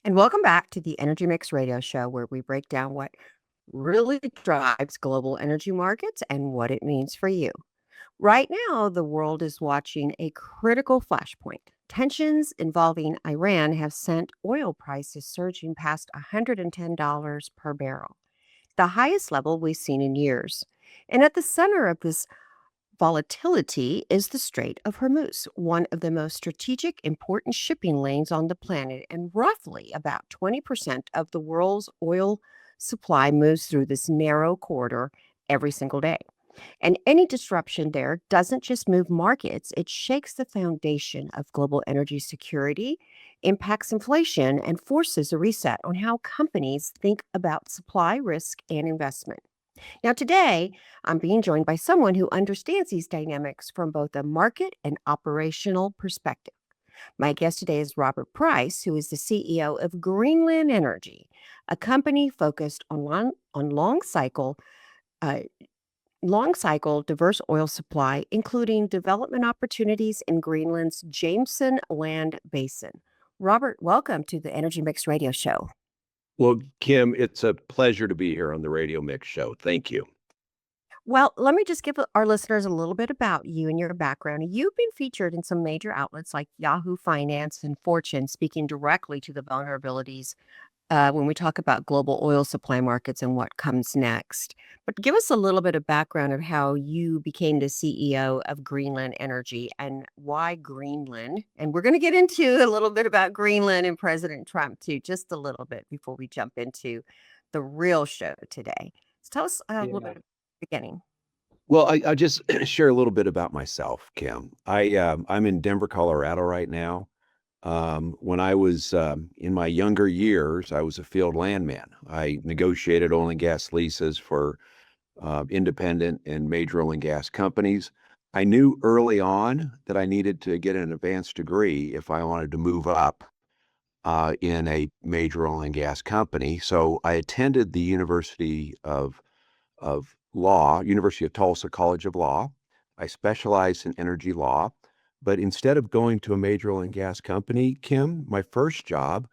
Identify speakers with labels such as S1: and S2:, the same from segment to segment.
S1: And welcome back to the Energy Mixx Radio Show, where we break down what really drives global energy markets and what it means for you. Right now, the world is watching a critical flashpoint. Tensions involving Iran have sent oil prices surging past $110 per barrel, the highest level we've seen in years. And at the center of this volatility is the Strait of Hormuz, one of the most strategic, important shipping lanes on the planet, and roughly about 20% of the world's oil supply moves through this narrow corridor every single day. And any disruption there doesn't just move markets, it shakes the foundation of global energy security, impacts inflation, and forces a reset on how companies think about supply, risk, and investment. Now, today, I'm being joined by someone who understands these dynamics from both a market and operational perspective. My guest today is Robert Price, who is the CEO of Greenland Energy, a company focused on uh, long cycle diverse oil supply, including development opportunities in Greenland's Jameson land basin. Robert, welcome to the Energy Mixx Radio Show.
S2: Well, Kym, it's a pleasure to be here on the Radio Mixx Show. Thank you.
S1: Well, let me just give our listeners a little bit about you and your background. You've been featured in some major outlets like Yahoo Finance and Fortune, speaking directly to the vulnerabilities when we talk about global oil supply markets and what comes next. But give us a little bit of background of how you became the CEO of Greenland Energy and why Greenland. And we're going to get into a little bit about Greenland and President Trump too, just a little bit before we jump into the real show today. So tell us a little bit at the beginning.
S2: Well, I just share a little bit about myself, Kym. I'm in Denver, Colorado right now. When I was in my younger years, I was a field landman. I negotiated oil and gas leases for independent and major oil and gas companies. I knew early on that I needed to get an advanced degree if I wanted to move up in a major oil and gas company. So I attended the University of Tulsa College of Law. I specialized in energy law. But instead of going to a major oil and gas company, Kym, my first job,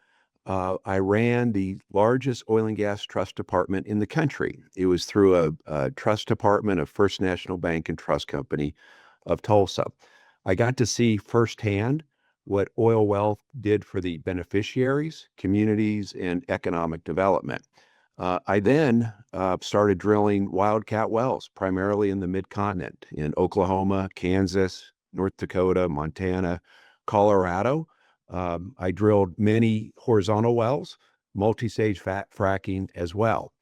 S2: I ran the largest oil and gas trust department in the country. It was through a trust department of First National Bank and Trust Company of Tulsa. I got to see firsthand what oil wealth did for the beneficiaries, communities, and economic development. I then started drilling wildcat wells, primarily in the mid-continent, in Oklahoma, Kansas, North Dakota, Montana, Colorado. I drilled many horizontal wells, multi-stage fracking as well.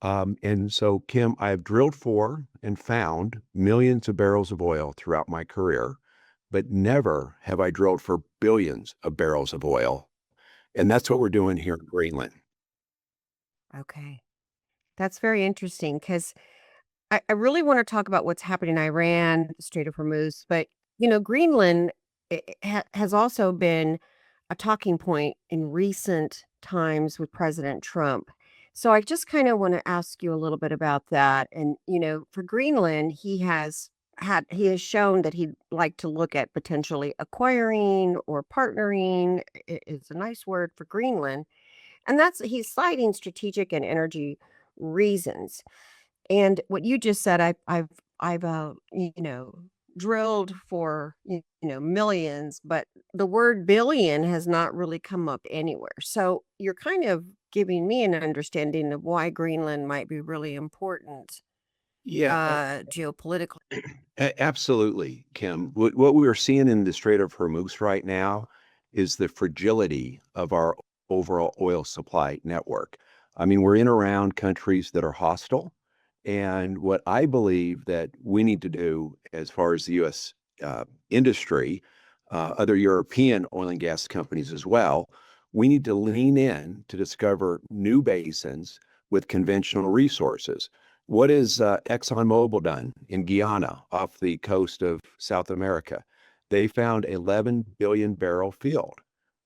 S2: And so, Kym, I've drilled for and found millions of barrels of oil throughout my career, but never have I drilled for billions of barrels of oil. And that's what we're doing here in Greenland.
S1: Okay. That's very interesting because I really want to talk about what's happening in Iran, the Strait of Hormuz, but Greenland has also been a talking point in recent times with President Trump. So I just kind of want to ask you a little bit about that. And for Greenland, he has shown that he'd like to look at potentially acquiring or partnering is a nice word for Greenland. And he's citing strategic and energy reasons. And what you just said, I've drilled for millions, but the word billion has not really come up anywhere. So you're kind of giving me an understanding of why Greenland might be really important geopolitically.
S2: Absolutely, Kym. What we are seeing in the Strait of Hormuz right now is the fragility of our overall oil supply network. I mean, we're in around countries that are hostile. And what I believe that we need to do as far as the U.S. Industry, other European oil and gas companies as well, we need to lean in to discover new basins with conventional resources. What has ExxonMobil done in Guyana off the coast of South America? They found 11 billion barrel field.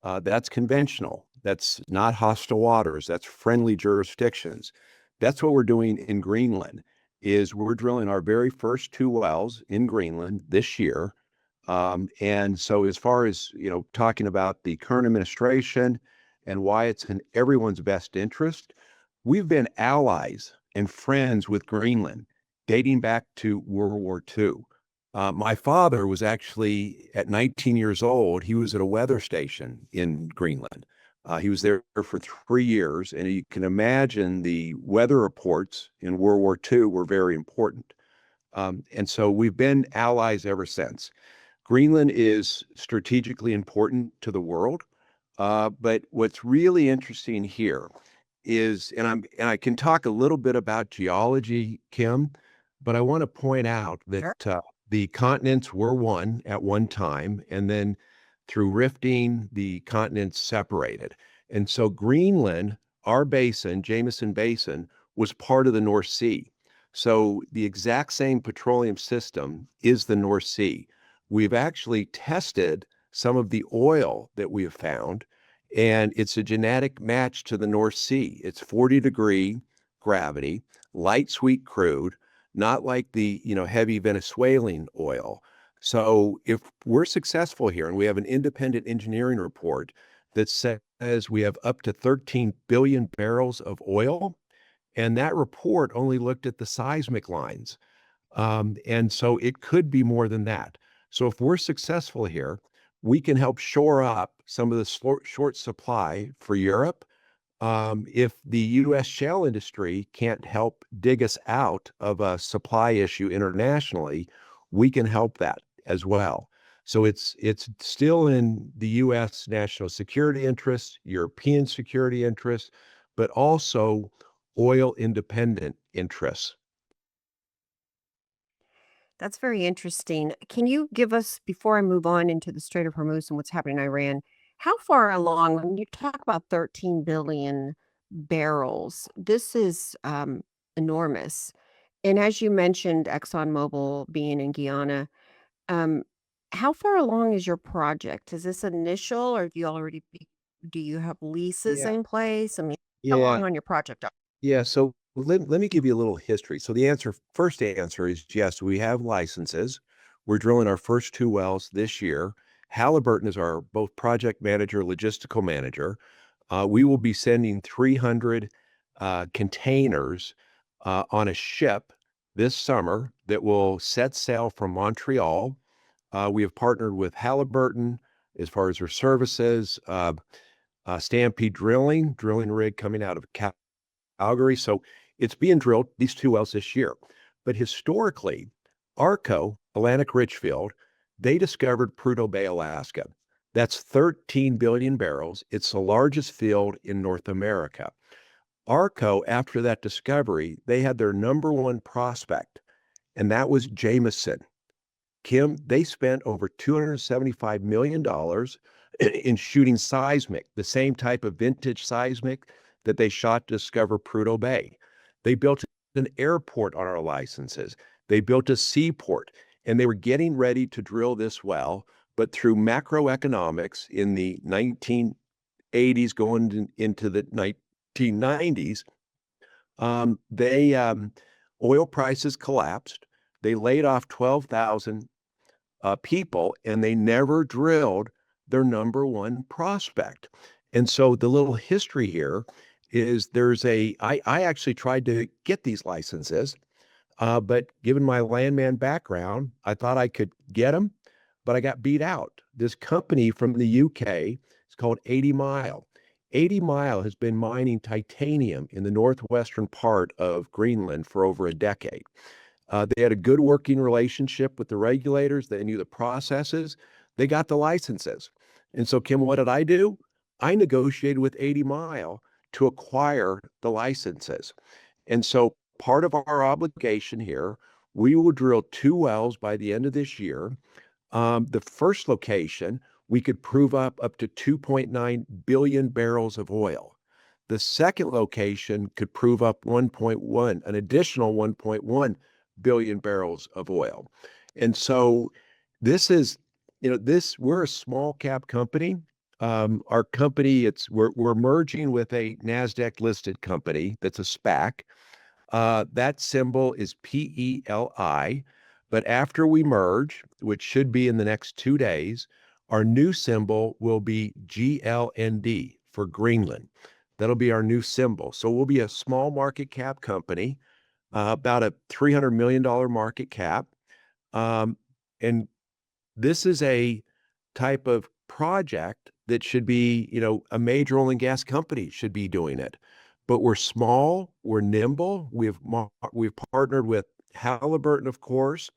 S2: That's conventional. That's not hostile waters. That's friendly jurisdictions. That's what we're doing in Greenland, is we're drilling our very first 2 wells in Greenland this year. And so as far as, talking about the current administration and why it's in everyone's best interest. We've been allies and friends with Greenland dating back to World War II. My father was actually at 19 years old. He was at a weather station in Greenland. He was there for 3 years, and you can imagine the weather reports in World War II were very important. And so we've been allies ever since. Greenland is strategically important to the world. But what's really interesting here is, and I can talk a little bit about geology, Kym, but I want to point out
S1: Sure.
S2: that the continents were one at one time, and then through rifting, the continents separated. And so Greenland, our basin, Jameson Basin, was part of the North Sea. So the exact same petroleum system is the North Sea. We've actually tested some of the oil that we have found, and it's a genetic match to the North Sea. It's 40-degree gravity, light sweet crude, not like the heavy Venezuelan oil. So if we're successful here, and we have an independent engineering report that says we have up to 13 billion barrels of oil, and that report only looked at the seismic lines. And so it could be more than that. So if we're successful here, we can help shore up some of the short supply for Europe. If the U.S. shale industry can't help dig us out of a supply issue internationally, we can help that as well. So it's still in the U.S. national security interests, European security interests, but also oil independent interests.
S1: That's very interesting. Can you give us, before I move on into the Strait of Hormuz and what's happening in Iran, how far along, when you talk about 13 billion barrels, this is enormous. And as you mentioned, ExxonMobil being in Guyana, um, how far along is your project? Is this initial, or do you have leases
S2: Yeah.
S1: in place? I mean, how
S2: Yeah.
S1: long on your project?
S2: Yeah, so let me give you a little history. So the first answer is yes, we have licenses. We're drilling our first two wells this year. Halliburton is our both project manager, logistical manager. We will be sending 300 containers on a ship this summer that will set sail from Montreal. We have partnered with Halliburton as far as their services, Stampede drilling rig coming out of Calgary. So it's being drilled, these two wells this year. But historically, ARCO, Atlantic Richfield, they discovered Prudhoe Bay, Alaska. That's 13 billion barrels. It's the largest field in North America. ARCO, after that discovery, they had their number one prospect, and that was Jameson. Kym, they spent over $275 million in shooting seismic, the same type of vintage seismic that they shot to discover Prudhoe Bay. They built an airport on our licenses. They built a seaport, and they were getting ready to drill this well, but through macroeconomics in the 1980s going into the 1990s, oil prices collapsed. They laid off 12,000 people, and they never drilled their number one prospect. And so the little history here is I actually tried to get these licenses, but given my landman background, I thought I could get them, but I got beat out. This company from the UK, it's called 80 Mile. 80 Mile has been mining titanium in the northwestern part of Greenland for over a decade. They had a good working relationship with the regulators. They knew the processes. They got the licenses. And so, Kym, what did I do? I negotiated with 80 Mile to acquire the licenses. And so, part of our obligation here, we will drill two wells by the end of this year. The first location, we could prove up to 2.9 billion barrels of oil. The second location could prove up 1.1, an additional 1.1 billion barrels of oil. And so this is, we're a small cap company. Our company, we're merging with a NASDAQ listed company that's a SPAC. That symbol is PELI. But after we merge, which should be in the next 2 days, our new symbol will be GLND, for Greenland. That'll be our new symbol. So we'll be a small market cap company, about a $300 million market cap. And this is a type of project that should be, a major oil and gas company should be doing it. But we're small, we're nimble. We've partnered with Halliburton, of course.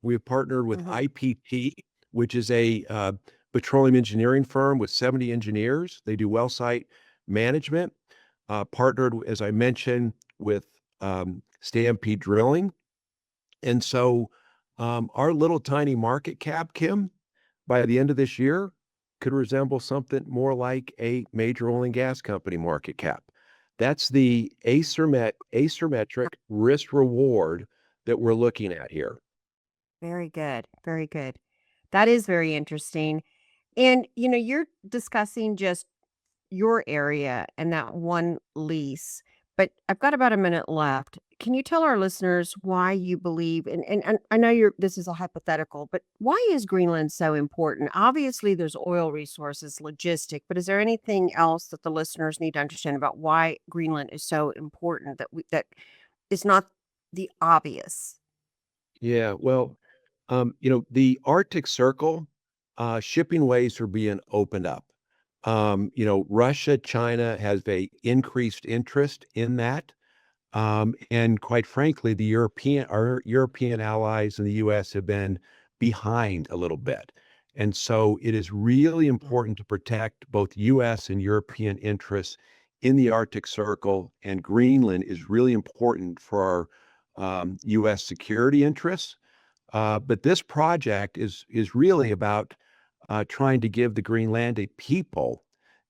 S2: We've partnered with IPT, which is a petroleum engineering firm with 70 engineers. They do well site management. Partnered, as I mentioned, with Stampede Drilling. And so our little tiny market cap, Kym, by the end of this year, could resemble something more like a major oil and gas company market cap. That's the asymmetric risk reward that we're looking at here.
S1: Very good. Very good. That is very interesting. And, you're discussing just your area and that one lease, but I've got about a minute left. Can you tell our listeners why you believe, and I know this is a hypothetical, but why is Greenland so important? Obviously, there's oil resources, logistic, but is there anything else that the listeners need to understand about why Greenland is so important that is not the obvious?
S2: Yeah, well, the Arctic Circle, shipping ways are being opened up. Russia, China has a increased interest in that. And quite frankly, our European allies in the US have been behind a little bit. And so it is really important to protect both US and European interests in the Arctic Circle, and Greenland is really important for our US security interests. But this project is really about trying to give the Greenlandic people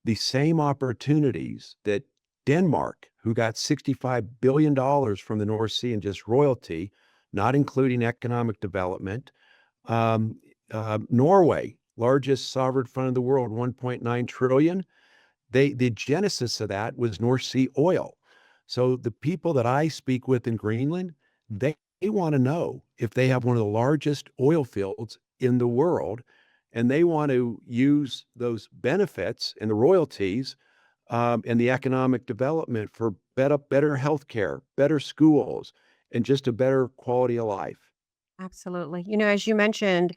S2: the same opportunities that Denmark, who got $65 billion from the North Sea in just royalty, not including economic development. Norway, largest sovereign fund in the world, 1.9 trillion. The genesis of that was North Sea oil. So the people that I speak with in Greenland, they want to know if they have one of the largest oil fields in the world, and they want to use those benefits and the royalties and the economic development for better healthcare, better schools, and just a better quality of life.
S1: Absolutely. As you mentioned,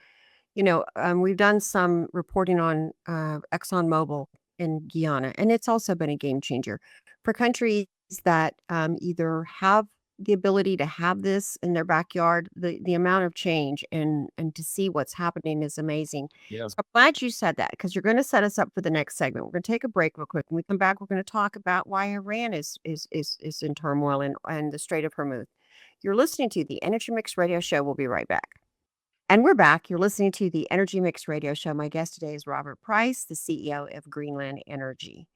S1: we've done some reporting on ExxonMobil in Guyana, and it's also been a game changer for countries that either have the ability to have this in their backyard. The amount of change and to see what's happening is amazing.
S2: Yeah.
S1: So I'm glad you said that, because you're going to set us up for the next segment. We're going to take a break real quick. When we come back, we're going to talk about why Iran is in turmoil and the Strait of Hormuz. You're listening to the Energy Mixx Radio Show. We'll be right back. And we're back. You're listening to the Energy Mixx Radio Show. My guest today is Robert Price, the CEO of Greenland Energy.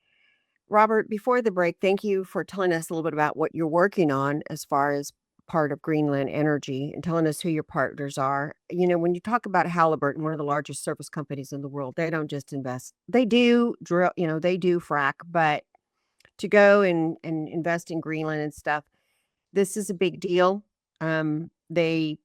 S1: Robert, before the break, thank you for telling us a little bit about what you're working on as far as part of Greenland Energy and telling us who your partners are. When you talk about Halliburton, one of the largest service companies in the world, they don't just invest. They do drill, they do frack, but to go and invest in Greenland and stuff, this is a big deal. They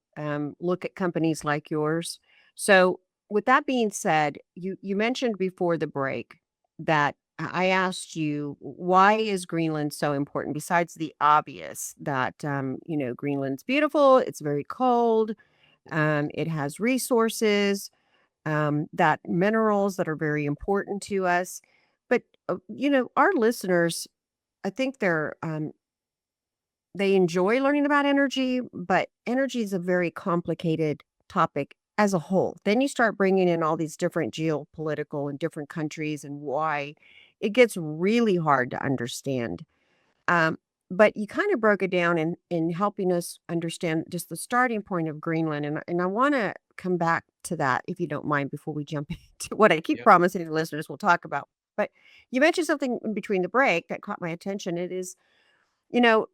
S1: look at companies like yours. So, with that being said, you mentioned before the break that I asked you, why is Greenland so important? Besides the obvious that Greenland's beautiful, it's very cold, it has resources, that minerals that are very important to us. But our listeners, I think they enjoy learning about energy, but energy is a very complicated topic as a whole. Then you start bringing in all these different geopolitical and different countries and why it gets really hard to understand. Um, but you kind of broke it down in helping us understand just the starting point of Greenland. And I want to come back to that, if you don't mind, before we jump into what I keep
S2: Yep.
S1: promising the listeners we'll talk about. But you mentioned something in between the break that caught my attention. It is, you know,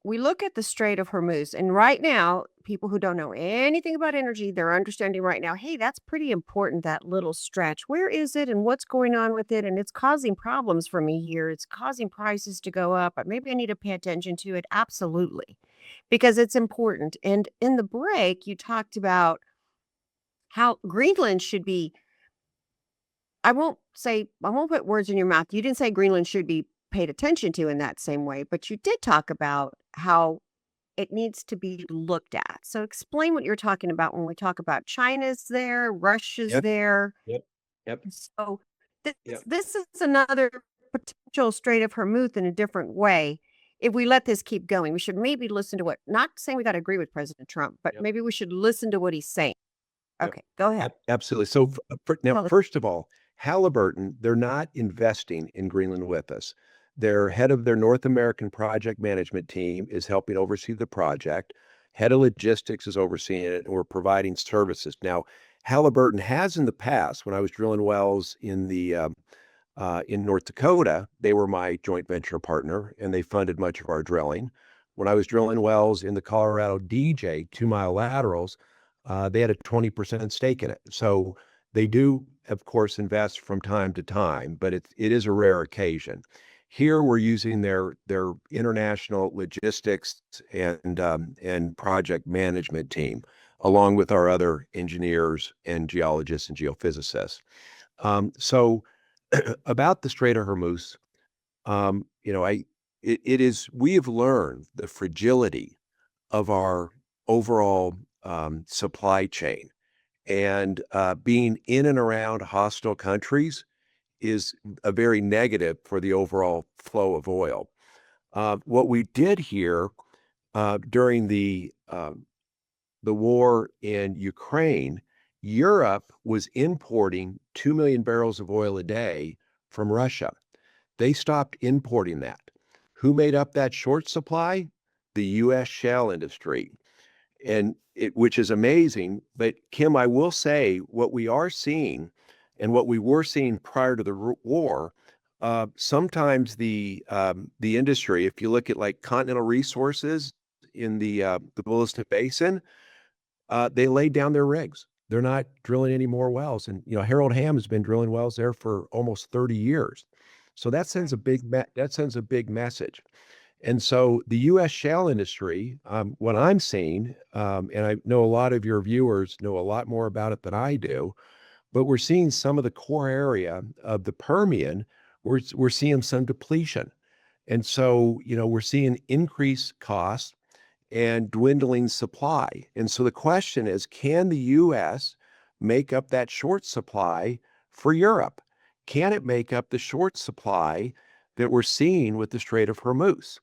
S1: we look at the Strait of Hormuz, and right now, people who don't know anything about energy, they're understanding right now, hey, that's pretty important, that little stretch. Where is it and what's going on with it? And it's causing problems for me here. It's causing prices to go up. Maybe I need to pay attention to it. Absolutely, because it's important. And in the break, you talked about how Greenland should be I won't put words in your mouth. You didn't say Greenland should be paid attention to in that same way, but you did talk about how it needs to be looked at. So explain what you're talking about when we talk about China's there, Russia's
S2: Yep,
S1: there.
S2: yep, yep,
S1: So this
S2: yep,
S1: this is another potential Strait of Hormuz in a different way. If we let this keep going, we should maybe listen to what, not saying we got to agree with President Trump, but
S2: yep,
S1: maybe we should listen to what he's saying.
S2: yep.
S1: Okay, go ahead.
S2: Absolutely. So now,
S1: Tell us.
S2: first of all, Halliburton, they're not investing in Greenland with us. Their head of their North American project management team is helping oversee the project. Head of logistics is overseeing it, and we're providing services. Now, Halliburton has in the past, when I was drilling wells in North Dakota, they were my joint venture partner, and they funded much of our drilling. When I was drilling wells in the Colorado DJ, 2 mile laterals, they had a 20% stake in it. So they do, of course, invest from time to time, but it is a rare occasion. Here we're using their international logistics and project management team, along with our other engineers and geologists and geophysicists. So about the Strait of Hormuz, you know, it is we have learned the fragility of our overall supply chain, and being in and around hostile countries is a very negative for the overall flow of oil. What we did here during the war in Ukraine, Europe was importing 2 million barrels of oil a day from Russia. They stopped importing that. Who made up that short supply? The US shale industry. Which is amazing. But Kym, I will say what we are seeing and what we were seeing prior to the war, sometimes the industry, if you look at like Continental Resources in the Williston Basin, they laid down their rigs. They're not drilling any more wells. And, Harold Hamm has been drilling wells there for almost 30 years. So that sends a big message. And so the U.S. shale industry, what I'm seeing, and I know a lot of your viewers know a lot more about it than I do, but we're seeing some of the core area of the Permian, we're seeing some depletion. And so, we're seeing increased costs and dwindling supply. And so the question is, can the US make up that short supply for Europe? Can it make up the short supply that we're seeing with the Strait of Hormuz?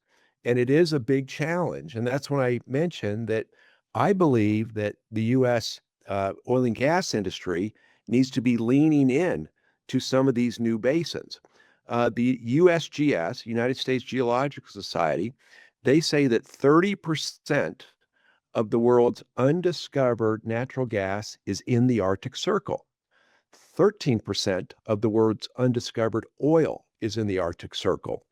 S2: And it is a big challenge. And that's when I mentioned that I believe that the US oil and gas industry needs to be leaning in to some of these new basins. The USGS, United States Geological Society, they say that 30% of the world's undiscovered natural gas is in the Arctic Circle. 13% of the world's undiscovered oil is in the Arctic Circle.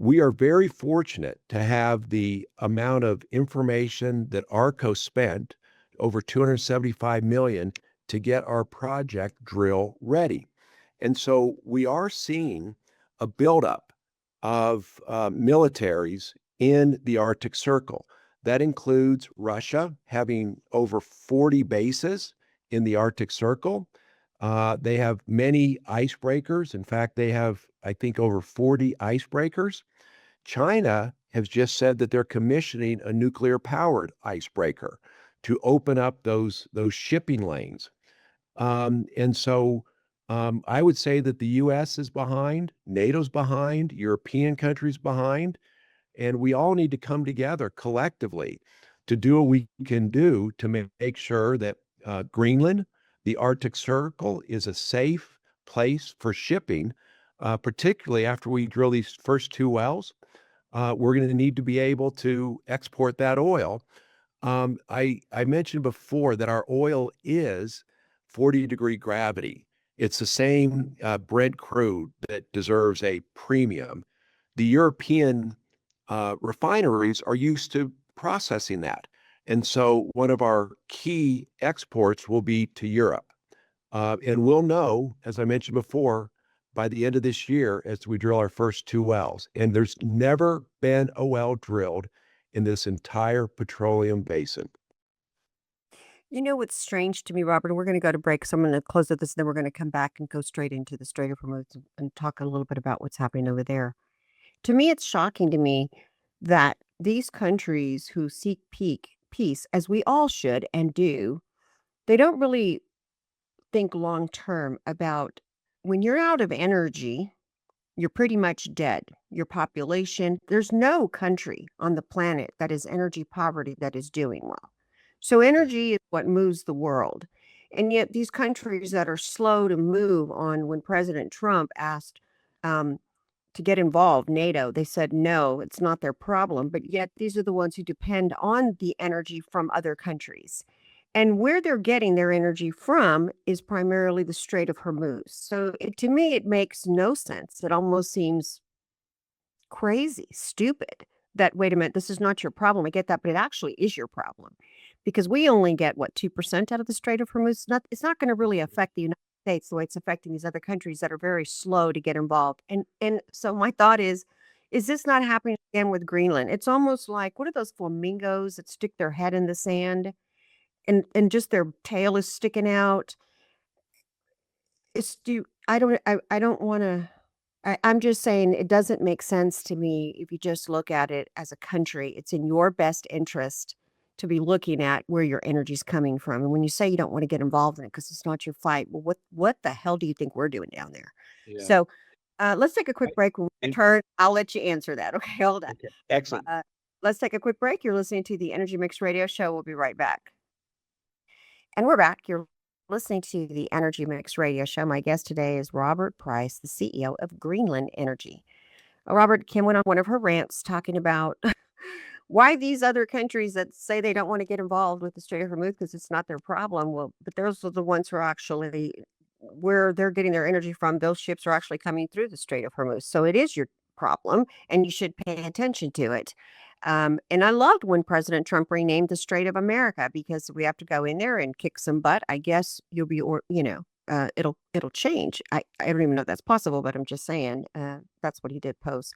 S2: We are very fortunate to have the amount of information that ARCO spent, over 275 million, to get our project drill ready. And so we are seeing a buildup of militaries in the Arctic Circle. That includes Russia having over 40 bases in the Arctic Circle. They have many icebreakers. In fact, they have, I think, over 40 icebreakers. China has just said that they're commissioning a nuclear-powered icebreaker to open up those shipping lanes. And so I would say that the US is behind, NATO's behind, European countries behind, and we all need to come together collectively to do what we can do to make sure that Greenland, the Arctic Circle, is a safe place for shipping, particularly after we drill these first 2 wells. We're going to need to be able to export that oil. I mentioned before that our oil is 40-degree gravity. It's the same Brent crude that deserves a premium. The European refineries are used to processing that. And so one of our key exports will be to Europe. And we'll know, as I mentioned before, by the end of this year as we drill our first 2 wells. And there's never been a well drilled in this entire petroleum basin.
S1: You know what's strange to me, Robert? We're going to go to break, so I'm going to close with this, and then we're going to come back and go straight into the Strait of Hormuz and talk a little bit about what's happening over there. To me, it's shocking to me that these countries who seek peace, as we all should and do, they don't really think long term about when you're out of energy, you're pretty much dead. Your population, there's no country on the planet that is energy poverty that is doing well. So energy is what moves the world. And yet these countries that are slow to move on when President Trump asked um, to get involved, NATO, they said no, it's not their problem. But yet these are the ones who depend on the energy from other countries. And where they're getting their energy from is primarily the Strait of Hormuz. So to me, it makes no sense. It almost seems crazy, stupid that, wait a minute, this is not your problem. I get that, but it actually is your problem because we only get what, 2% out of the Strait of Hormuz. It's not going to really affect the United States the way it's affecting these other countries that are very slow to get involved. And so my thought is this not happening again with Greenland? It's almost like, what are those flamingos that stick their head in the sand and just their tail is sticking out? It's do I don't wanna I'm just saying it doesn't make sense to me if you just look at it as a country. It's in your best interest to be looking at where your energy's coming from, and when you say you don't wanna get involved in it because it's not your fight, well, what the hell do you think we're doing down there?
S2: Yeah.
S1: So, let's take a quick
S2: Right.
S1: break. When we
S2: And
S1: return, I'll let you answer that, okay? Hold on.
S2: okay, excellent.
S1: Uh, let's take a quick break. You're listening to the Energy Mix Radio Show. We'll be right back. And we're back. You're listening to the Energy Mix Radio Show. My guest today is Robert Price, the CEO of Greenland Energy. Robert, Kim went on one of her rants talking about why these other countries that say they don't want to get involved with the Strait of Hormuz because it's not their problem. Well, but those are the ones who are actually where they're getting their energy from. Those ships are actually coming through the Strait of Hormuz. So it is your problem, and you should pay attention to it. And I loved when President Trump renamed the Strait of America because we have to go in there and kick some butt. I guess you'll be, or it'll change. I don't even know if that's possible, but I'm just saying that's what he did post.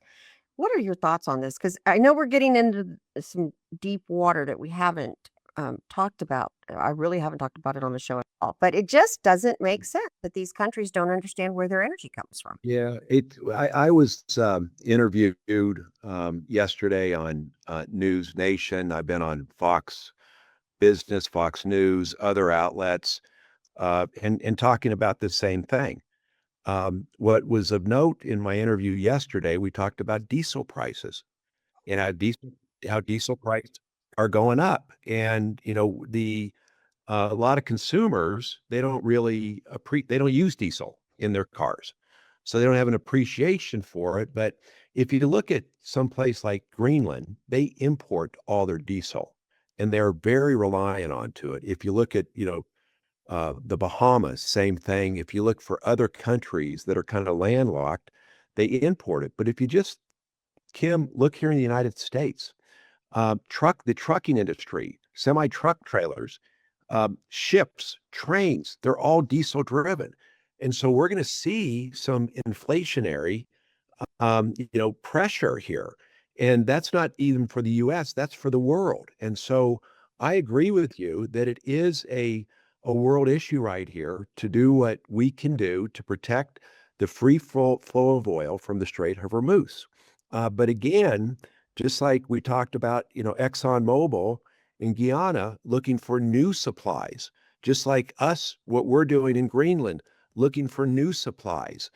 S1: What are your thoughts on this? Because I know we're getting into some deep water that we haven't talked about. I really haven't talked about it on the show at all. But it just doesn't make sense that these countries don't understand where their energy comes from.
S2: Yeah, I was interviewed yesterday on News Nation. I've been on Fox Business, Fox News, other outlets, and talking about the same thing. What was of note in my interview yesterday, we talked about diesel prices and how diesel prices are going up, and a lot of consumers, they don't really they don't use diesel in their cars. So they don't have an appreciation for it. But if you look at some place like Greenland, they import all their diesel and they're very reliant onto it. If you look at, the Bahamas, same thing. If you look for other countries that are kind of landlocked, they import it. But if you just, Kim, look here in the United States, the trucking industry, semi truck trailers, ships, trains, they're all diesel driven. And so we're going to see some inflationary, pressure here. And that's not even for the US, that's for the world. And so I agree with you that it is a world issue right here to do what we can do to protect the free flow of oil from the Strait of Hormuz. But again, just like we talked about, ExxonMobil in Guyana looking for new supplies, just like us, what we're doing in Greenland, looking for new supplies.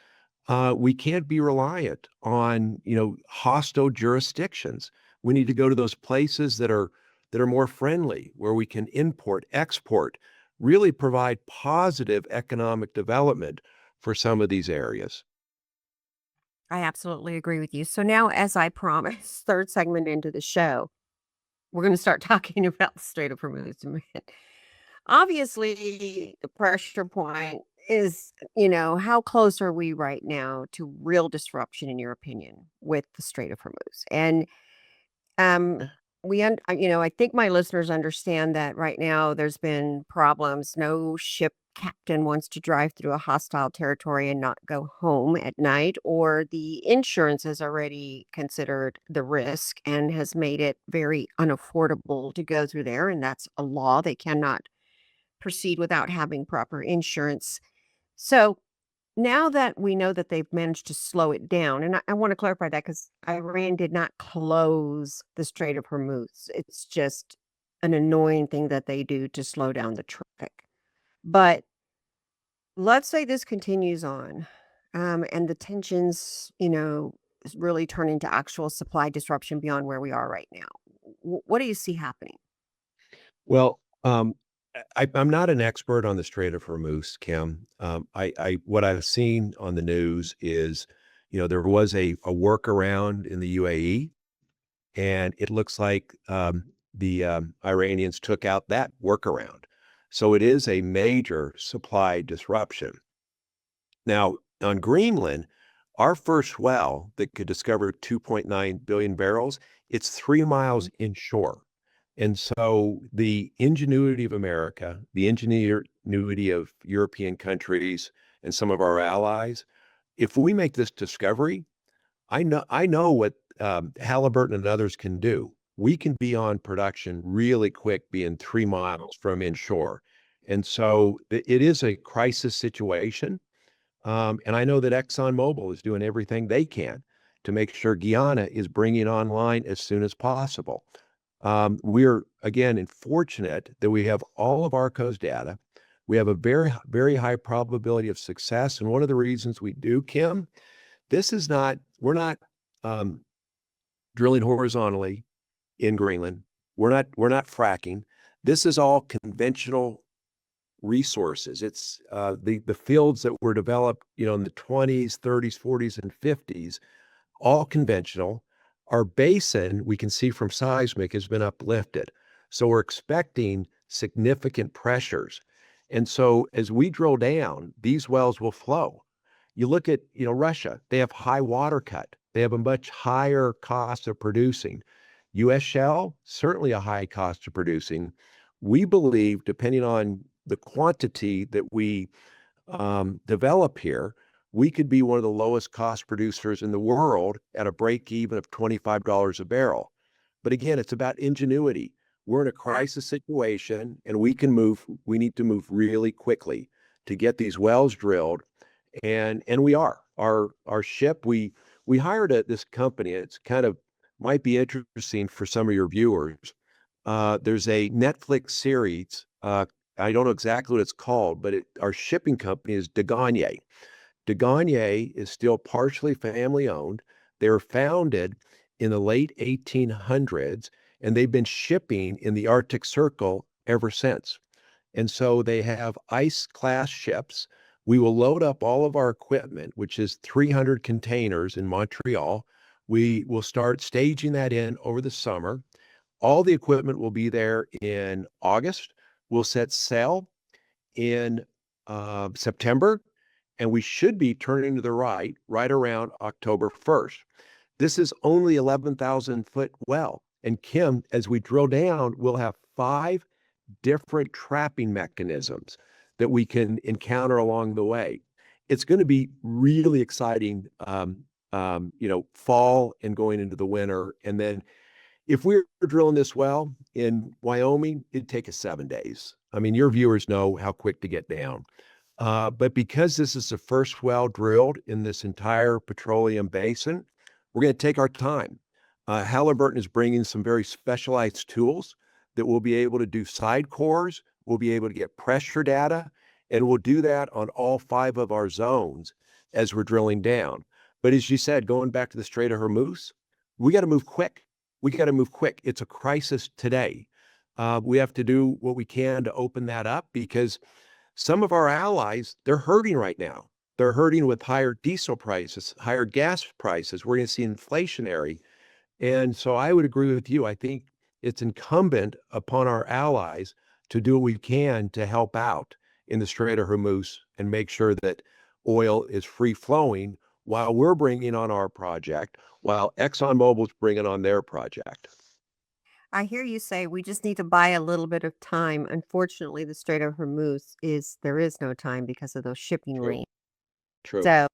S2: We can't be reliant on, hostile jurisdictions. We need to go to those places that are more friendly, where we can import, export, really provide positive economic development for some of these areas.
S1: I absolutely agree with you. So now, as I promised, third segment into the show, we're going to start talking about the Strait of Hormuz. Obviously, the pressure point is, how close are we right now to real disruption, in your opinion, with the Strait of Hormuz? And um, I think my listeners understand that right now there's been problems. No ship captain wants to drive through a hostile territory and not go home at night, or the insurance has already considered the risk and has made it very unaffordable to go through there. And that's a law. They cannot proceed without having proper insurance. So now that we know that they've managed to slow it down, and I want to clarify that because Iran did not close the Strait of Hormuz. It's just an annoying thing that they do to slow down the traffic. But let's say this continues on, and the tensions, really turn into actual supply disruption beyond where we are right now. What do you see happening?
S2: Well, I'm not an expert on the Strait of Hormuz, Kim. What I've seen on the news is, there was a workaround in the UAE, and it looks like the Iranians took out that workaround. So it is a major supply disruption. Now, on Greenland, our first well that could discover 2.9 billion barrels, it's 3 miles inshore. And so the ingenuity of America, the ingenuity of European countries and some of our allies, if we make this discovery, I know what Halliburton and others can do. We can be on production really quick, being 3 miles from inshore. And so it is a crisis situation. And I know that ExxonMobil is doing everything they can to make sure Guyana is bringing online as soon as possible. We're, again, fortunate that we have all of ARCO's data. We have a very, very high probability of success. And one of the reasons we do, Kim, we're not drilling horizontally in Greenland. We're not fracking. This is all conventional resources. It's the fields that were developed, in the 20s, 30s, 40s, and 50s, all conventional. Our basin, we can see from seismic, has been uplifted. So we're expecting significant pressures. And so as we drill down, these wells will flow. You look at, Russia, they have high water cut. They have a much higher cost of producing. U.S. shale, certainly a high cost of producing. We believe, depending on the quantity that we develop here, we could be one of the lowest cost producers in the world at a break even of $25 a barrel. But again, it's about ingenuity. We're in a crisis situation, and we need to move really quickly to get these wells drilled. And we are. Our ship, we hired this company. It's kind of might be interesting for some of your viewers. There's a Netflix series. I don't know exactly what it's called, but our shipping company is De Gagné. De Gagné is still partially family owned. They were founded in the late 1800s, and they've been shipping in the Arctic Circle ever since. And so they have ice class ships. We will load up all of our equipment, which is 300 containers in Montreal. We will start staging that in over the summer. All the equipment will be there in August. We'll set sail in September, and we should be turning to the right around October 1st. This is only 11,000-foot well. And Kim, as we drill down, we'll have 5 different trapping mechanisms that we can encounter along the way. It's going to be really exciting, fall and going into the winter. And then if we were drilling this well in Wyoming, it'd take us 7 days. I mean, your viewers know how quick to get down. But because this is the first well drilled in this entire petroleum basin, we're going to take our time. Halliburton is bringing some very specialized tools that we'll be able to do side cores. We'll be able to get pressure data, and we'll do that on all 5 of our zones as we're drilling down. But as you said, going back to the Strait of Hormuz, we got to move quick. We got to move quick. It's a crisis today. We have to do what we can to open that up, because some of our allies, they're hurting right now. They're hurting with higher diesel prices, higher gas prices. We're going to see inflationary. And so I would agree with you. I think it's incumbent upon our allies to do what we can to help out in the Strait of Hormuz and make sure that oil is free flowing while we're bringing on our project, while ExxonMobil's bringing on their project.
S1: I hear you say we just need to buy a little bit of time. Unfortunately, the Strait of Hormuz there is no time because of those shipping
S2: True.
S1: lanes.
S2: True.
S1: So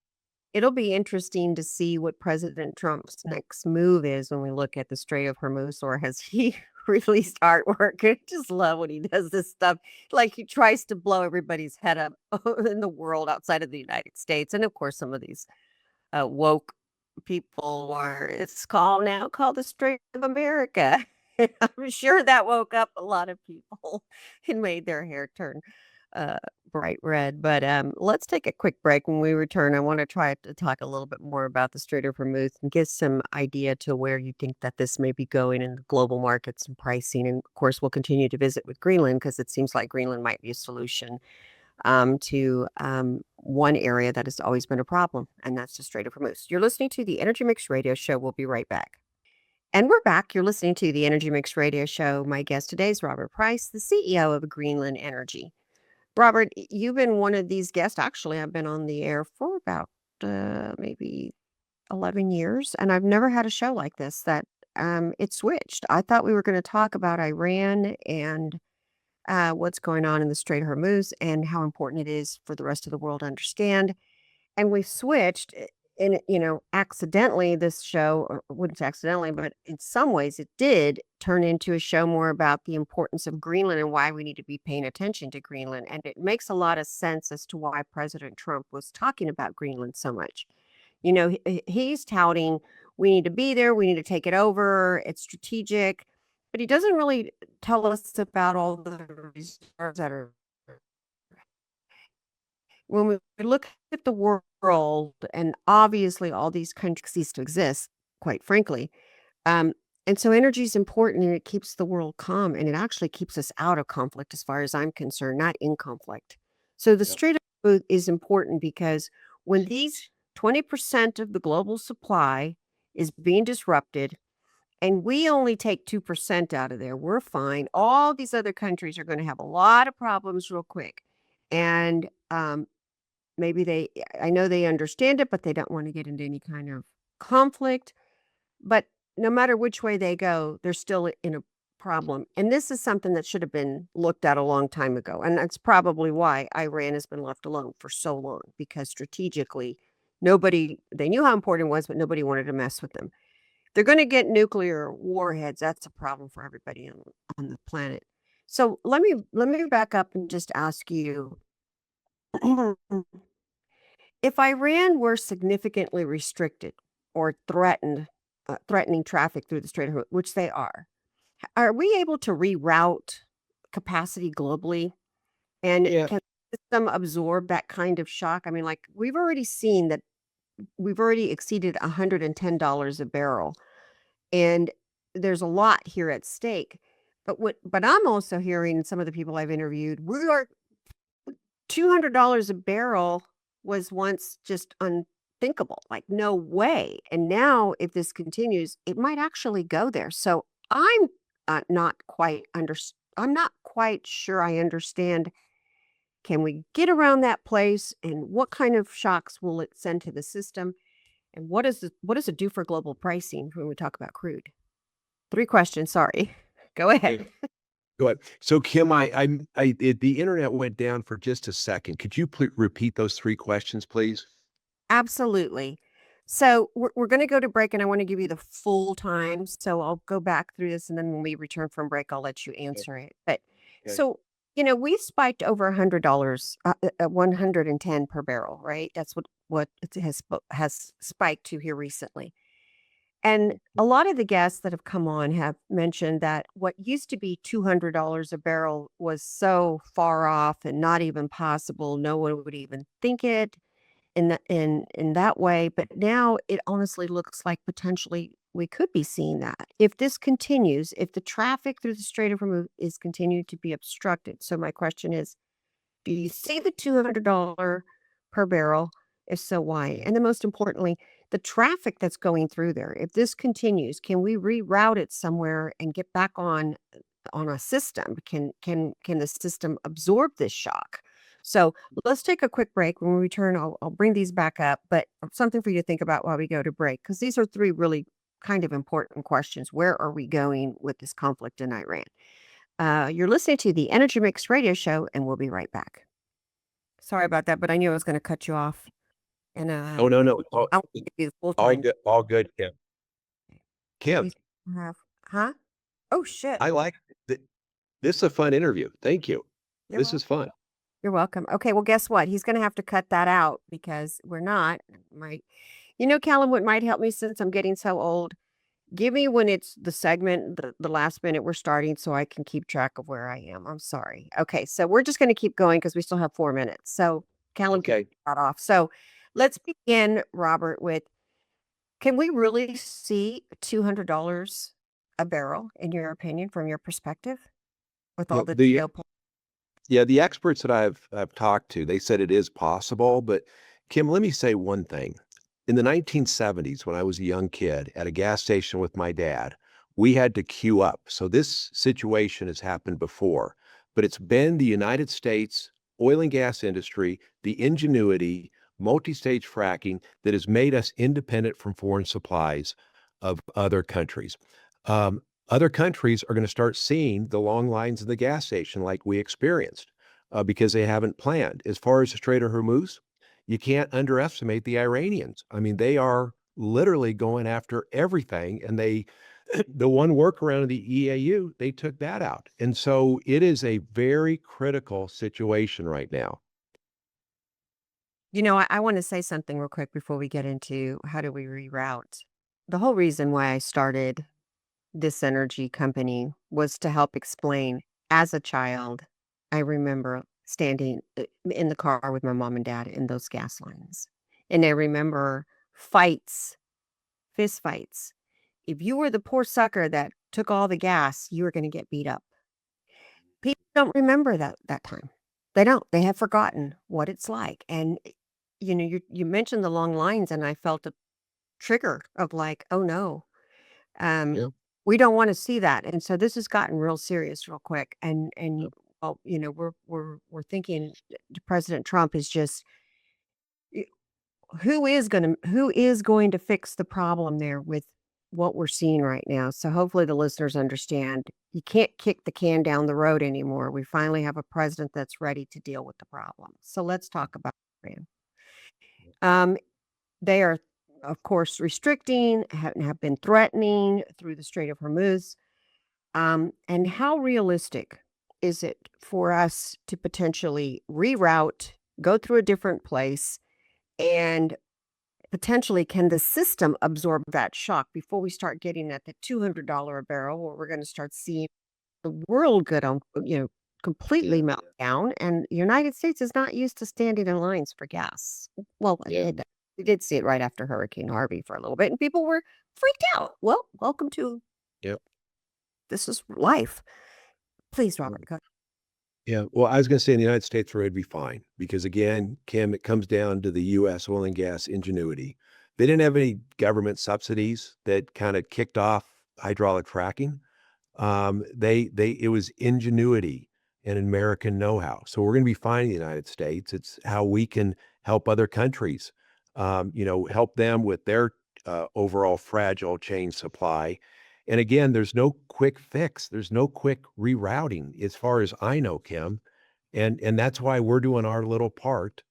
S1: it'll be interesting to see what President Trump's next move is when we look at the Strait of Hormuz, or has he released artwork? I just love when he does this stuff. Like he tries to blow everybody's head up in the world outside of the United States. And of course, some of these woke people are, it's called now called the Strait of America. I'm sure that woke up a lot of people and made their hair turn uh, bright red. But let's take a quick break. When we return, I want to try to talk a little bit more about the Strait of Hormuz and give some idea to where you think that this may be going in the global markets and pricing. And of course, we'll continue to visit with Greenland because it seems like Greenland might be a solution to one area that has always been a problem, and that's the Strait of Hormuz. You're listening to the Energy Mixx Radio Show. We'll be right back. And we're back. You're listening to the Energy Mixx Radio Show. My guest today is Robert Price, the CEO of Greenland Energy. Robert, you've been one of these guests. Actually, I've been on the air for about maybe 11 years, and I've never had a show like this that it switched. I thought we were going to talk about Iran and what's going on in the Strait of Hormuz and how important it is for the rest of the world to understand. And we switched, and accidentally, this show, or wouldn't say accidentally, but in some ways it did turn into a show more about the importance of Greenland and why we need to be paying attention to Greenland. And it makes a lot of sense as to why President Trump was talking about Greenland so much. He's touting, we need to be there, we need to take it over, it's strategic, but he doesn't really tell us about all the reserves that are. When we look at the world, and obviously all these countries cease to exist, quite frankly. And so energy is important and it keeps the world calm and it actually keeps us out of conflict, as far as I'm concerned, not in conflict. So the
S2: Yep.
S1: Strait of Hormuz is important because when these 20% of the global supply is being disrupted, and we only take 2% out of there, we're fine. All these other countries are going to have a lot of problems real quick. And maybe I know they understand it, but they don't want to get into any kind of conflict. But no matter which way they go, they're still in a problem. And this is something that should have been looked at a long time ago. And that's probably why Iran has been left alone for so long, because strategically, they knew how important it was, but nobody wanted to mess with them. They're going to get nuclear warheads. That's a problem for everybody on the planet. So let me back up and just ask you, if Iran were significantly restricted or threatening traffic through the Strait of Hormuz, which they are we able to reroute capacity globally? And
S2: Yeah.
S1: can the system absorb that kind of shock? I mean, like we've already seen that we've already exceeded $110 a barrel, and there's a lot here at stake. But I'm also hearing some of the people I've interviewed, we are $200 a barrel was once just unthinkable, like no way. And now, if this continues, it might actually go there. So I'm not quite I'm not quite sure I understand. Can we get around that place, and what kind of shocks will it send to the system? And what does it do for global pricing when we talk about crude? 3 questions. Sorry. Go ahead.
S2: Go ahead. So Kym, the internet went down for just a second. Could you repeat those 3 questions, please?
S1: Absolutely. So we're going to go to break, and I want to give you the full time. So I'll go back through this, and then when we return from break, I'll let you answer it. But
S2: Okay.
S1: so we spiked over $100, at 110 per barrel, right? That's what it has spiked to here recently. And a lot of the guests that have come on have mentioned that what used to be $200 a barrel was so far off and not even possible. No one would even think it in that way. But now it honestly looks like potentially we could be seeing that if this continues, if the traffic through the Strait of Hormuz is continued to be obstructed. So my question is, do you see the $200 per barrel? If so, why? And then most importantly, the traffic that's going through there, if this continues, can we reroute it somewhere and get back on a system? Can the system absorb this shock? So let's take a quick break. When we return, I'll bring these back up, but something for you to think about while we go to break, because these are 3 really kind of important questions. Where are we going with this conflict in Iran? You're listening to the Energy Mixx Radio Show, and we'll be right back. Sorry about that, but I knew I was going to cut you off. And
S2: Oh, no, no.
S1: I want to be full
S2: All
S1: time.
S2: good, all good, Kim. Kim,
S1: We have, huh? Oh shit!
S2: I like this is a fun interview. Thank you.
S1: You're
S2: This is
S1: welcome.
S2: fun.
S1: You're welcome. Okay, well, guess what? He's going to have to cut that out because we're not. Might, Callum, what might help me since I'm getting so old? Give me when it's the segment, the last minute we're starting, so I can keep track of where I am. I'm sorry. Okay, so we're just going to keep going because we still have 4 minutes. So Callum can
S2: Okay.
S1: start off. So let's begin, Robert, with can we really see $200 a barrel, in your opinion, from your perspective, with
S2: You
S1: all
S2: know,
S1: the
S2: the
S1: geopolitics?
S2: Yeah, the experts that I've talked to, they said it is possible. But Kim, let me say one thing. In the 1970s, when I was a young kid at a gas station with my dad, we had to queue up. So this situation has happened before, but it's been the United States oil and gas industry, the ingenuity, multi-stage fracking that has made us independent from foreign supplies of other countries. Um, Other countries are going to start seeing the long lines in the gas station like we experienced because they haven't planned. As far as the Strait of Hormuz, you can't underestimate the Iranians. I mean, they are literally going after everything. And the one workaround of the EAU, they took that out. And so it is a very critical situation right now.
S1: I want to say something real quick before we get into how do we reroute. The whole reason why I started this energy company was to help explain. As a child, I remember standing in the car with my mom and dad in those gas lines. And I remember fights, fist fights. If you were the poor sucker that took all the gas, you were going to get beat up. People don't remember that time. They don't. They have forgotten what it's like. And you mentioned the long lines, and I felt a trigger of like, oh no, um,
S2: Yeah.
S1: we don't want to see that. And so this has gotten real serious real quick.
S2: Yeah.
S1: And well, we're thinking President Trump is just y- who is going to fix the problem there with what we're seeing right now. So hopefully the listeners understand you can't kick the can down the road anymore. We finally have a president that's ready to deal with the problem. So let's talk about Iran. Um, they are, of course, restricting, have been threatening through the Strait of Hormuz. And how realistic is it for us to potentially reroute, go through a different place, and potentially can the system absorb that shock before we start getting at the $200 a barrel, where we're going to start seeing the world get on, completely melt down, and the United States is not used to standing in lines for gas. Well,
S2: Yeah.
S1: we did see it right after Hurricane Harvey for a little bit, and people were freaked out. Well, welcome to
S2: Yeah.
S1: this is life. Please, Robert, go.
S2: Yeah. Well, I was going to say in the United States, we're going to be fine because, again, Kim, it comes down to the U.S. oil and gas ingenuity. They didn't have any government subsidies that kind of kicked off hydraulic fracking. It was ingenuity and American know-how. So we're going to be fine in the United States. It's how we can help other countries, help them with their overall fragile chain supply. And again, there's no quick fix. There's no quick rerouting, as far as I know, Kim. And that's why we're doing our little part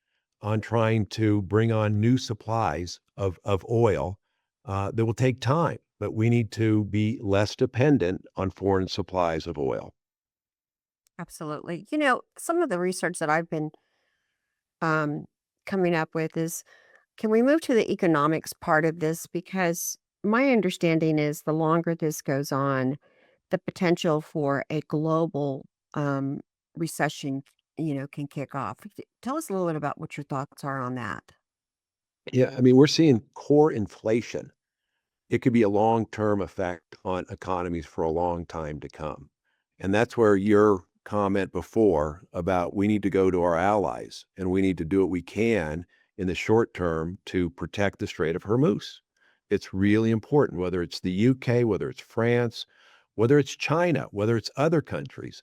S2: on trying to bring on new supplies of oil that will take time, but we need to be less dependent on foreign supplies of oil.
S1: Absolutely. Some of the research that I've been um, coming up with is can we move to the economics part of this? Because my understanding is the longer this goes on, the potential for a global recession, can kick off. Tell us a little bit about what your thoughts are on that.
S2: Yeah, I mean, we're seeing core inflation. It could be a long-term effect on economies for a long time to come. And that's where your comment before about we need to go to our allies and we need to do what we can in the short term to protect the Strait of Hormuz. It's really important, whether it's the UK, whether it's France, whether it's China, whether it's other countries.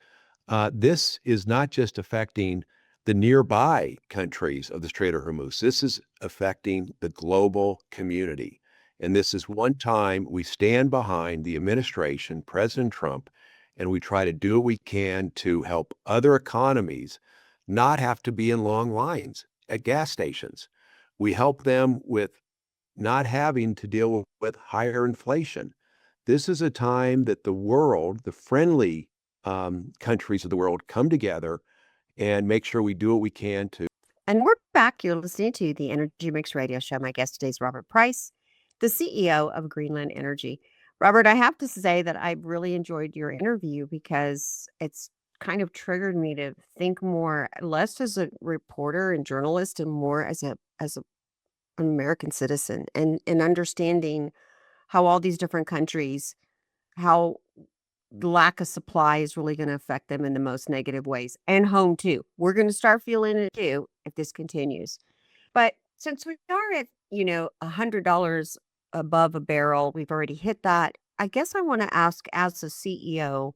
S2: This is not just affecting the nearby countries of the Strait of Hormuz. This is affecting the global community. And this is one time we stand behind the administration, President Trump, and we try to do what we can to help other economies not have to be in long lines at gas stations. We help them with not having to deal with higher inflation. This is a time that the world, the friendly countries of the world, come together and make sure we do what we can to.
S1: And we're back. You're listening to the Energy Mixx Radio Show. My guest today is Robert Price, the CEO of Greenland Energy. Robert, I have to say that I really enjoyed your interview because it's kind of triggered me to think more, less as a reporter and journalist, and more as an American citizen, and understanding how all these different countries, how the lack of supply is really going to affect them in the most negative ways, and home too. We're going to start feeling it too if this continues. But since we are at, $100 above a barrel, we've already hit that. I guess I want to ask, as a CEO,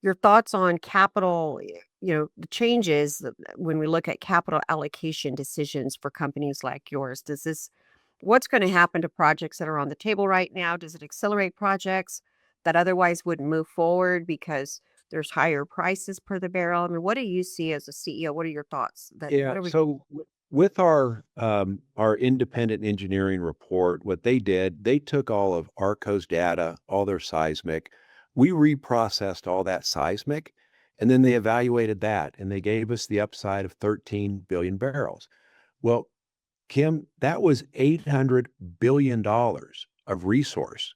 S1: your thoughts on capital, the changes when we look at capital allocation decisions for companies like yours. What's going to happen to projects that are on the table right now? Does it accelerate projects that otherwise wouldn't move forward because there's higher prices per the barrel? I mean, what do you see as a CEO? What are your thoughts?
S2: Yeah.
S1: What are we?
S2: So with our independent engineering report, what they did, they took all of Arco's data, all their seismic. We reprocessed all that seismic, and then they evaluated that, and they gave us the upside of 13 billion barrels. Well, Kym, that was $800 billion of resource.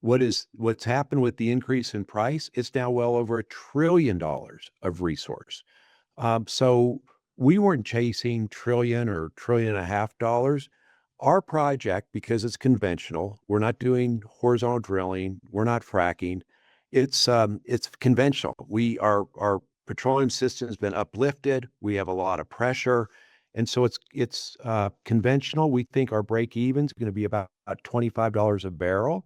S2: What's happened with the increase in price? It's now well over $1 trillion of resource. So we weren't chasing trillion or trillion and a half dollars. Our project, because it's conventional, we're not doing horizontal drilling, we're not fracking. It's conventional. Our petroleum system has been uplifted. We have a lot of pressure, and so it's conventional. We think our break even is going to be about $25 a barrel,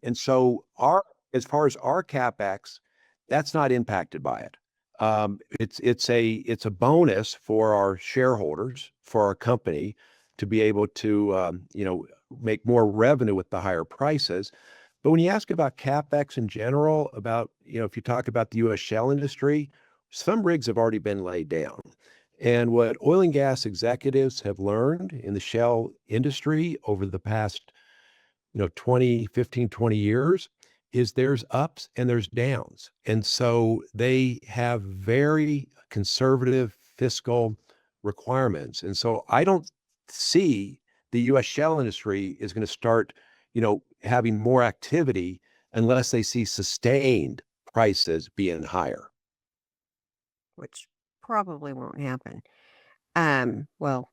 S2: and so our as far as our capex, that's not impacted by it. It's a bonus for our shareholders, for our company, to be able to make more revenue with the higher prices. But when you ask about capex in general, about if you talk about the U.S. shale industry, some rigs have already been laid down. And what oil and gas executives have learned in the shale industry over the past 20 years is there's ups and there's downs. And so they have very conservative fiscal requirements. And so I don't see the US shale industry is going to start, having more activity unless they see sustained prices being higher.
S1: Which probably won't happen. Well,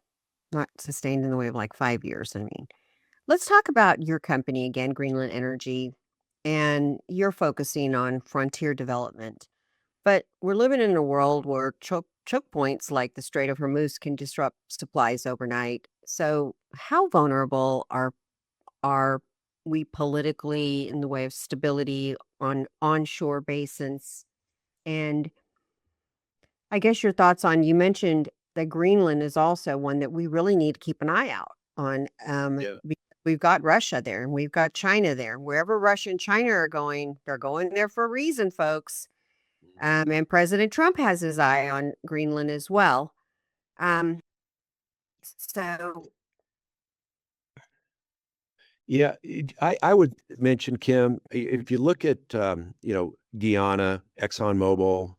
S1: not sustained in the way of like 5 years. I mean, let's talk about your company again, Greenland Energy, and you're focusing on frontier development. But we're living in a world where choke points like the Strait of Hormuz can disrupt supplies overnight. So, how vulnerable are we politically in the way of stability on onshore basins? And I guess your thoughts on, you mentioned that Greenland is also one that we really need to keep an eye out on.
S2: Yeah.
S1: We've got Russia there and we've got China there. Wherever Russia and China are going, they're going there for a reason, folks. And President Trump has his eye on Greenland as well. Um, so
S2: Yeah, I would mention, Kym, if you look at Guyana, ExxonMobil,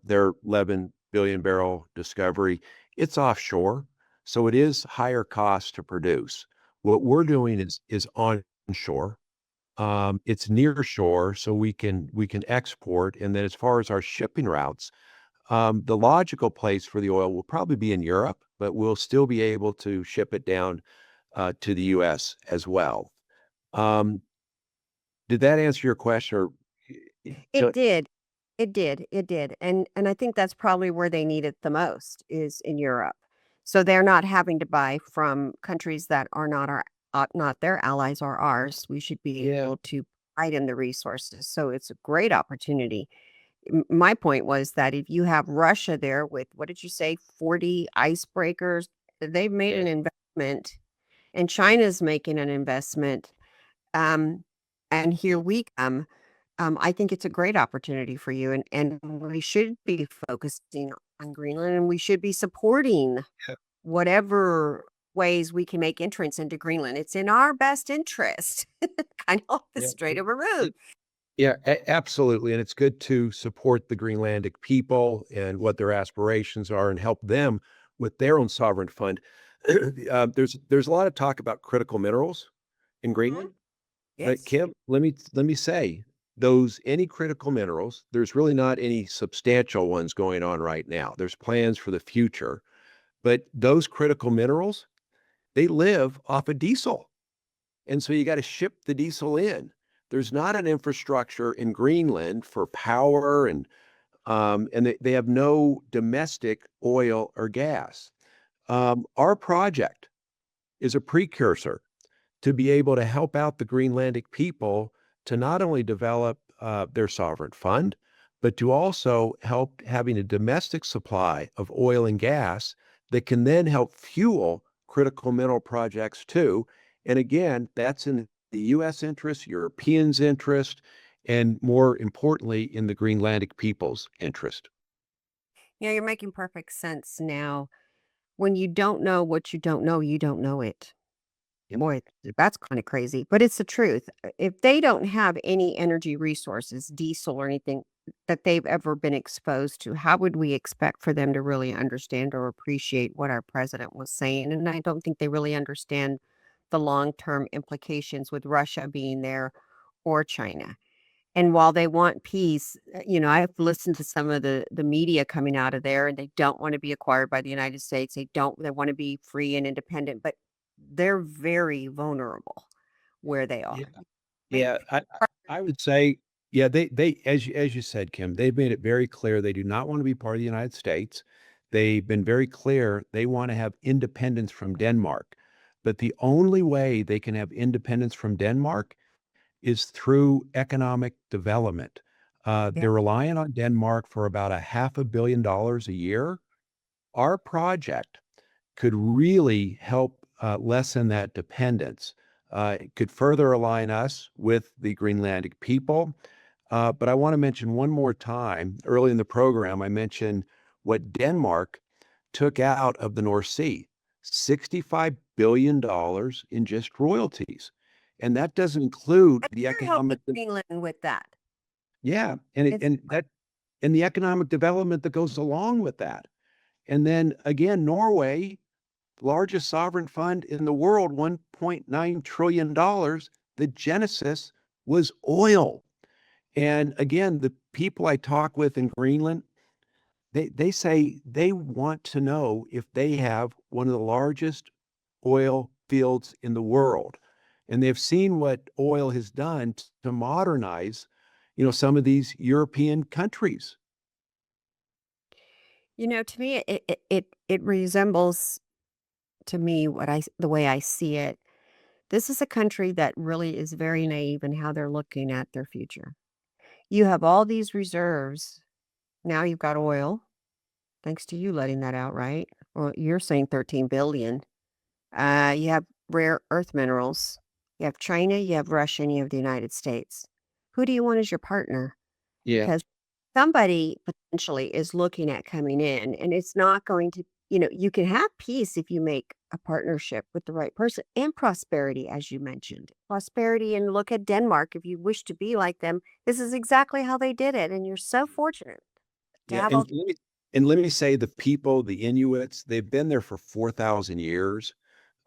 S2: their 11 billion barrel discovery, it's offshore, so it is higher cost to produce. What we're doing is onshore. It's near shore, so we can export. And then as far as our shipping routes, the logical place for the oil will probably be in Europe, but we'll still be able to ship it down to the U.S. as well. Um, did that answer your question? Or
S1: it did. It did. And I think that's probably where they need it the most, is in Europe. So they're not having to buy from countries that are not their allies or ours. We should be
S2: Yeah.
S1: able to provide them the resources. So it's a great opportunity. My point was that if you have Russia there with, what did you say, 40 icebreakers, they've made an investment, and China's making an investment. Um, and here we come. I think it's a great opportunity for you, and we should be focusing on Greenland, and we should be supporting
S2: Yeah.
S1: whatever ways we can make entrance into Greenland. It's in our best interest, kind of like the
S2: Yeah.
S1: Strait of Hormuz.
S2: Yeah, absolutely. And it's good to support the Greenlandic people and what their aspirations are and help them with their own sovereign fund. There's a lot of talk about critical minerals in
S1: Mhm.
S2: Greenland. But
S1: Yes.
S2: Kim, let me say, those any critical minerals, there's really not any substantial ones going on right now. There's plans for the future, but those critical minerals, they live off of diesel. And so you got to ship the diesel in. There's not an infrastructure in Greenland for power and they have no domestic oil or gas. Our project is a precursor to be able to help out the Greenlandic people to not only develop their sovereign fund, but to also help having a domestic supply of oil and gas that can then help fuel critical mineral projects too. And again, that's in the US interest, Europeans' interest, and more importantly, in the Greenlandic people's interest.
S1: You're making perfect sense now. When you don't know what you don't know, you don't know it.
S2: Yep.
S1: Boy, that's kind of crazy, but it's the truth. If they don't have any energy resources, diesel or anything that they've ever been exposed to, how would we expect for them to really understand or appreciate what our president was saying? And I don't think they really understand the long-term implications with Russia being there or China. And while they want peace, I've listened to some of the media coming out of there, and they don't wanna be acquired by the United States. They wanna be free and independent, but they're very vulnerable where they are.
S2: Yeah.
S1: Make
S2: Yeah, I would say, yeah, they as you said, Kim, they've made it very clear they do not want to be part of the United States. They've been very clear they want to have independence from Denmark. But the only way they can have independence from Denmark is through economic development.
S1: Yeah.
S2: They're relying on Denmark for about a $500 million a year. Our project could really help lessen that dependence. It could further align us with the Greenlandic people. But I want to mention one more time. Early in the program, I mentioned what Denmark took out of the North Sea, $65 billion in just royalties. And that doesn't include the
S1: They're helping
S2: economic,
S1: Greenland with that.
S2: yeah, and it
S1: It's
S2: and that and the economic development that goes along with that. And then again, Norway, largest sovereign fund in the world, $1.9 trillion. The genesis was oil. And again, the people I talk with in Greenland, they say they want to know if they have one of the largest oil fields in the world. And they've seen what oil has done to modernize, some of these European countries.
S1: to me, it resembles to me the way I see it. This is a country that really is very naive in how they're looking at their future. You have all these reserves. Now you've got oil, thanks to you letting that out, right? Well, you're saying 13 billion. You have rare earth minerals. You have China, you have Russia, and you have the United States. Who do you want as your partner?
S2: Yeah.
S1: Because somebody potentially is looking at coming in, and it's not going to, you can have peace if you make a partnership with the right person and prosperity, as you mentioned. Prosperity, and look at Denmark. If you wish to be like them, this is exactly how they did it. And you're so fortunate to
S2: Yeah,
S1: have all.
S2: and let me say the people, the Inuits, they've been there for 4,000 years.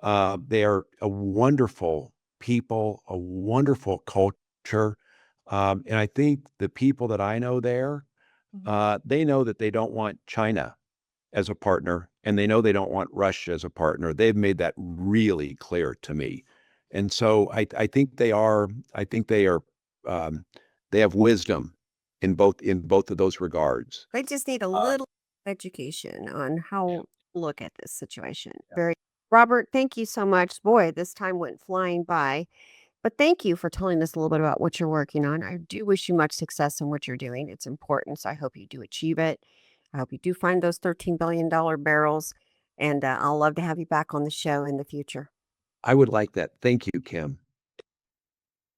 S2: They are a wonderful people, a wonderful culture. And I think the people that I know there,
S1: Mhm.
S2: they know that they don't want China as a partner, and they know they don't want Russia as a partner. They've made that really clear to me. And so I think they are, um, they have wisdom in both of those regards.
S1: They just need a
S2: Uh,
S1: little education on
S2: yeah,
S1: how to look at this situation.
S2: yeah.
S1: Very Robert, thank you so much. Boy, this time went flying by. But thank you for telling us a little bit about what you're working on. I do wish you much success in what you're doing. It's important. So I hope you do achieve it. I hope you do find those $13 billion barrels. And I'll love to have you back on the show in the future.
S2: I would like that. Thank you, Kim.